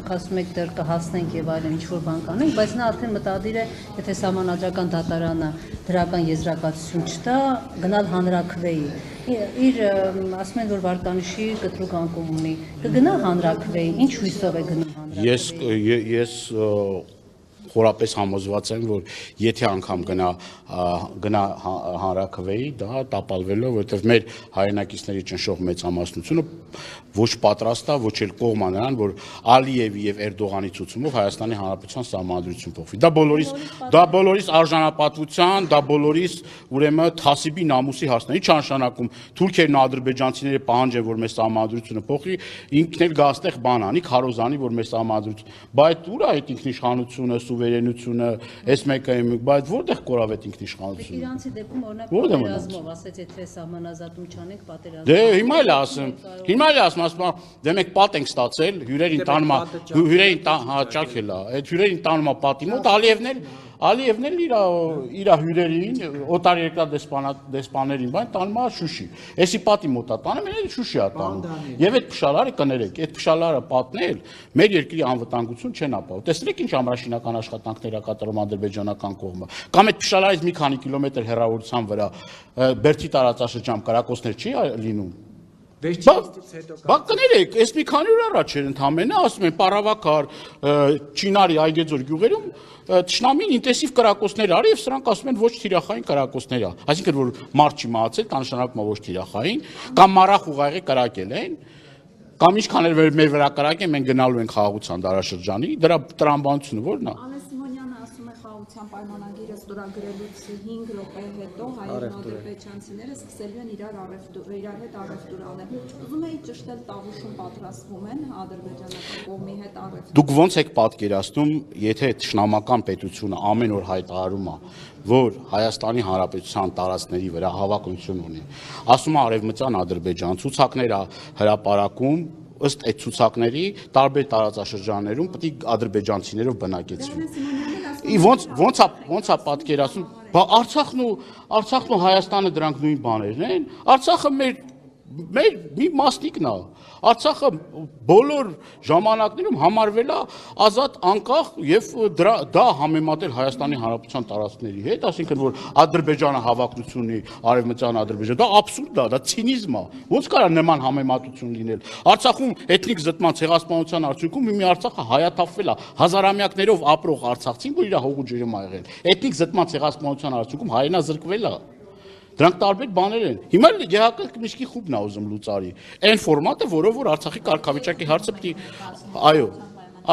դուք ասում եք դեռ կհասնենք եւ այլն ինչ որ բան կանենք, բայց նա արդեն մտադիր է, եթե սահմանադրական դատարանը դրական եզրակացություն չտա, գնալ հանրաքվեի։ Իր ասում են, որ Վարկանիշի կտրուկ անկում ունի, կգնա հանրաքվեի, ինչ հույսով է գնում հանրաքվեի։ Ես խորապես համոզված եմ, որ եթե անգամ գնա հանրաքվեի, դա տապալվելու, որովհետև մեր հայրենակիցների ճնշող մեծամասնությունը ոչ պատրաստ է, ոչ էլ կողմ է նրան, որ Ալիևի եւ Էրդողանի ցուցումով Հայաստանի Հանրապետության սահմանադրություն փոխվի։ Դա բոլորիս արժանապատվության, դա բոլորիս ուրեմն թասիբի նամուսի հարցն է։ Ինչ նշանակում թուրքերն ու ադրբեջանցիները պահանջեն, որ մեր սահմանադրությունը փոխվի, ինքն էլ գա այստեղ բան անի, քարոզանի, որ մեր սահմանադրություն, բայց ուր է այդ ինքնիշխանությունը, սուվերենությունը, այս մեկը, բայց որտեղ կորավ այդ ինքնիշխանությունը։ Իրանցի դեպքում օրինակ պատերազմով ասեց, եթե սահմանազատում չանենք, պատերազմ։ Դե հիմա էլ ասում, դե մենք պատ ենք ստացել, հյուրերին ճաքելա, այդ հյուրերին տանում է պատի մոտ, Ալիևն էլ իր հյուրերին, օտարերկրյա դեսպաներին, բան տանում է Շուշի։ Էսի պատի մոտ է տանում, էլ Շուշի է տանում։ Եվ այդ փշալարը կներեք, այդ փշալարը պատնել մեր երկրի անվտանգություն չեն ապահովում։ Տեսնեք ինչ ամրաշինական աշխատանքներ է կատարում ադրբեջանական կողմը։ Կամ այդ փշալարից մի քանի կիլոմետր հեռավորության վրա Բերդի տարածաշրջան կրակոցներ չի լինում։ Բա կներեք, այս մի քանի օր առաջ էր ընդամենը, ասում են Պարավակար, Չինարի, Այգեձոր գյուղերում թշնամին ինտենսիվ կրակոցներ արի եւ սրանք ասում են ոչ թիրախային կրակոցներ է։ Այսինքն որ մարդ չի մահացել, դա նշանակում է ոչ թիրախային, կամ մարախ ուղեղի կրակել են, կամ ինչքան էլ մեր վրա կրակեն, մենք գնալու ենք խաղաղության դարաշրջանի, դրա տրամաբանությունը ո՞րն է։ Խաղաղության պայմանագիրը ստորագրելուց 5 րոպե հետո հայերն ադրբեջանցիները սկսելու են իրար հետ առևտուր անել։ Ուզում էի ճշտել Տավուշում պատրաստվում են ադրբեջանական կողմի հետ առևտուր։ Դուք ո՞նց եք պատկերացնում, եթե թշնամական պետությունը ամեն օր հայտարարում է, որ Հայաստանի Հանրապետության տարածքների վրա հավակնություն ունի։ Ասում է արևմտյան Ադրբեջան, ցուցակներ է հրապարակում, ըստ այդ ցուցակների տարբեր տարածաշրջաններում պետք է ադրբեջանցիներով բնակեցվի։ Ոնց է պատկերացնում, բա Արցախն ու Հայաստանը դրանք նույն բաներն են։ Արցախը մեր մի մասնիկն է։ Արցախը բոլոր ժամանակներում համարվել է ազատ անկախ եւ դա համեմատել Հայաստանի Հանրապետության տարածքների հետ, այսինքն որ Ադրբեջանը հավակնություն ունի արևմտյան Ադրբեջան, դա աբսուրդ է, դա ցինիզմ է։ Ոնց կարա նման համեմատություն լինել։ Արցախում էթնիկ զտման ցեղասպանության արդյունքում մի Արցախը հայաթափվել է հազարամյակներով ապրող արցախցին, որ իր հողու ջերմ ա եղել։ Էթնիկ զտման ցեղասպանության արդյունքում հայրենազրկվել է։ Դրանք տարբեր բաներ են։ Հիմա գեղական միշկի խումբն է ուզում լուծարի։ Այն ֆորմատը, որով որ Արցախի կարգավիճակի հարցը պիտի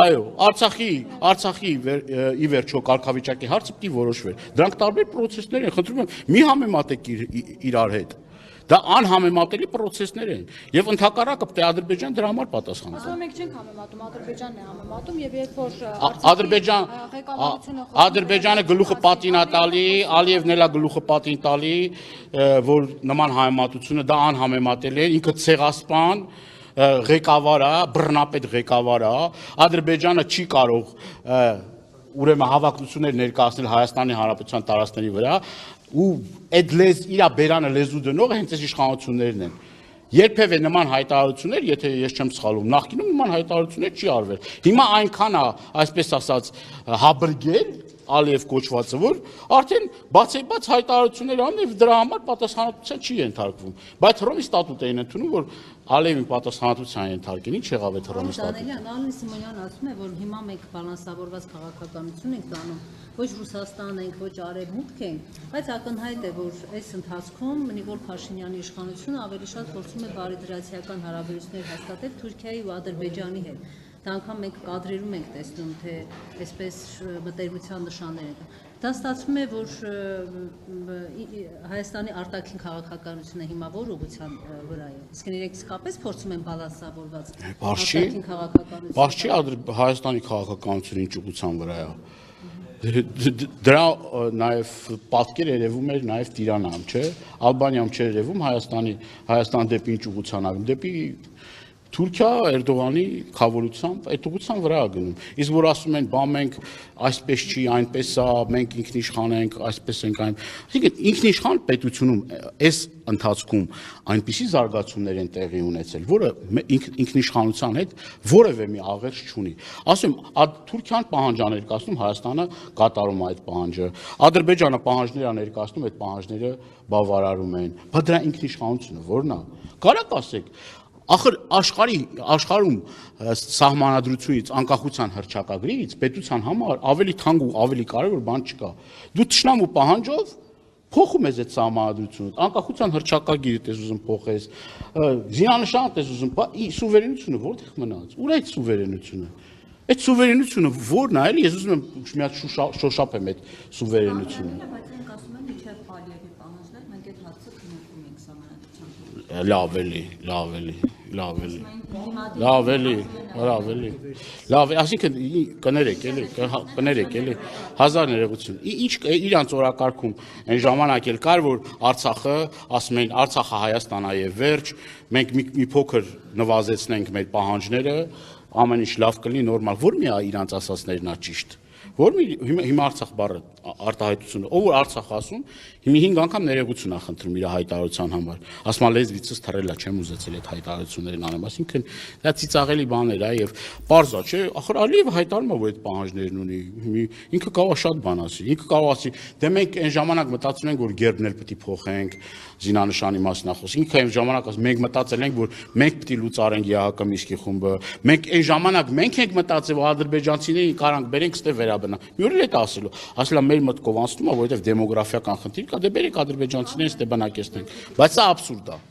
այո, Արցախի ի վերջո կարգավիճակի հարցը պիտի որոշվեր։ Դրանք տարբեր process-ներ են, խնդրում եմ, մի համեմատեք իրար հետ։ Դա անհամեմատելի process-ներ են եւ ընդհակառակը պետք է Ադրբեջան դրա համար պատասխան տա։ Մենք չենք համեմատում, Ադրբեջանն է համեմատում եւ երբ որ Ադրբեջանը գլուխը պատին է տալի, Ալիևն էլ է գլուխը պատին տալի, որ նման համեմատությունը դա անհամեմատելի է, ինքը ցեղասպան ղեկավար է, բռնապետ ղեկավար է, Ադրբեջանը չի կարող ուրեմն հավակնություններ ներկայացնել Հայաստանի Հանրապետության տարածքների վրա ու այդ իր բերանը լեզու դնողը հենց այս իշխանություններն են։ Երբևէ նման հայտարարություններ, եթե ես չեմ սխալվում, նախկինում նման հայտարարություններ չի արվել։ Հիմա այնքան է, այսպես ասած, հաբրգել Ալիև կոչվածը, որ արդեն բացեբաց հայտարարություններ անում եւ դրա համար պատասխանատվության չի ենթարկվում։ Բայց Հռոմի ստատուտ էին ընդունում, որ Ալիևին պատասխանատվության ենթարկեն։ Ինչ եղավ այդ Հռոմի ստատուտը։ Ալին Սիմոնյանն ասում է, որ հիմա մենք բալանսավորված քաղաքականություն ենք անում, ոչ Ռուսաստան ենք, ոչ Արևմուտք ենք, բայց ակնհայտ է, որ այս ընթացքում Նիկոլ Փաշինյանի իշխանությունը ավելի շատ փորձում է բարիդրացիական հարաբերություններ հաստատել Թուրքիայի ու Ադրբեջանի հետ։ Դա անգամ մենք կադրերում ենք տեսնում, թե այսպես մտերմության նշաններ են։ Դա ստացվում է, որ Հայաստանի արտաքին քաղաքականությունը հիմա որ ուղղության վրա է։ Իսկ իրենք իսկապես փորձում են բալանսավորված արտաքին քաղաքականություն։ Բաց չի Հայաստանի քաղաքականությունը ինչ ուղղության վրա է։ Դրա նաև պատկեր երևում էր նաև Տիրանայում, չէ՞։ Ալբանիայում չէր երևում Հայաստան դեպի ինչ ուղղության է, դեպի Թուրքիա Էրդողանի խավորությամբ այդ ուղղության վրա է գնում։ Իսկ որ ասում են, բա մենք այսպես չի, այնպես է, մենք ինքնիշխան ենք, այսպես ենք այն։ Այսինքն ինքնիշխան պետությունում այս ընթացքում այնպիսի զարգացումներ են տեղի ունեցել, որը ինքնիշխանության հետ որևէ մի աղերս չունի։ Ասում եմ, Թուրքիան պահանջ է ներկայացնում, Հայաստանը կատարում է այդ պահանջը։ Ադրբեջանը պահանջներ է ներկայացնում, այդ պահանջները բավարարում են։ Բայց դրա ինքնիշխանությունը ո՞րն է։ Կարա՞ք ասեք, ախր աշխարհում սահմանադրությունից, անկախության հռչակագրից պետության համար ավելի թանկ ու ավելի կարևոր բան չկա։ Դու թշնամու պահանջով փոխում ես այդ սահմանադրությունը, անկախության հռչակագիրը դες ուզում փոխես, զինանշանը դες ուզում, սուվերենությունը որտեղ մնաց։ Ուր է այդ սուվերենությունը։ Այդ սուվերենությունը ո՞րն է, էլի ես ուզում եմ մի հատ շոշափեմ այդ սուվերենությունը։ Բայց մենք ասում ենք իջև Ալիևի պահանջներ, մենք այդ հարցը քննարկում ենք սահմանադրությամբ։ Լավ, այսինքն կներեք էլի, հազար ներողություն։ Ինչ իրանց օրակարգում այն ժամանակ էլ կար, որ Արցախը, ասում են, Արցախը Հայաստան է եւ վերջ, մենք մի փոքր նվազեցնենք մեր պահանջները, ամեն ինչ լավ կլինի, նորմալ, որ մի է իրանց ասածներն է ճիշտ։ Որ հիմա Արցախ բառը արտահայտությունը, ով որ Արցախ ասում, հիմա 5 անգամ ներողություն է խնդրում իր հայտարարության համար։ Ասում է լեզվիցս թռել է, չեմ ուզեցել այդ հայտարարություններն անեմ, այսինքն դա ծիծաղելի բաներ է եւ պարզ է, չէ՞, ախր Ալիևը հայտարարում է, որ այդ պահանջներն ունի, ինքը կարող է շատ բան ասի, ինքը կարող ասի, դե մենք այն ժամանակ մտածում ենք, որ գերբն էլ պետք է փոխենք, զինանշանի մասն է խոսքը, ինքը այն ժամանակ ասում, մենք մտածել ենք, որ մենք պետք է լուծարենք ԵԱՀԿ Միսկի խումբը, մենք այն ժամանակ մենք ենք մտածել, որ ադրբեջանցիներին կարանք բերենք ստե վերաբնա։ Մի օր էլ այդ ասելա մեր մտքով անցնում է, որովհետև դեմոգրաֆիական խնդիր կա, դե բերեք ադրբեջանցիներին ստե բնակեցնենք, բայց սա աբսուրդ է։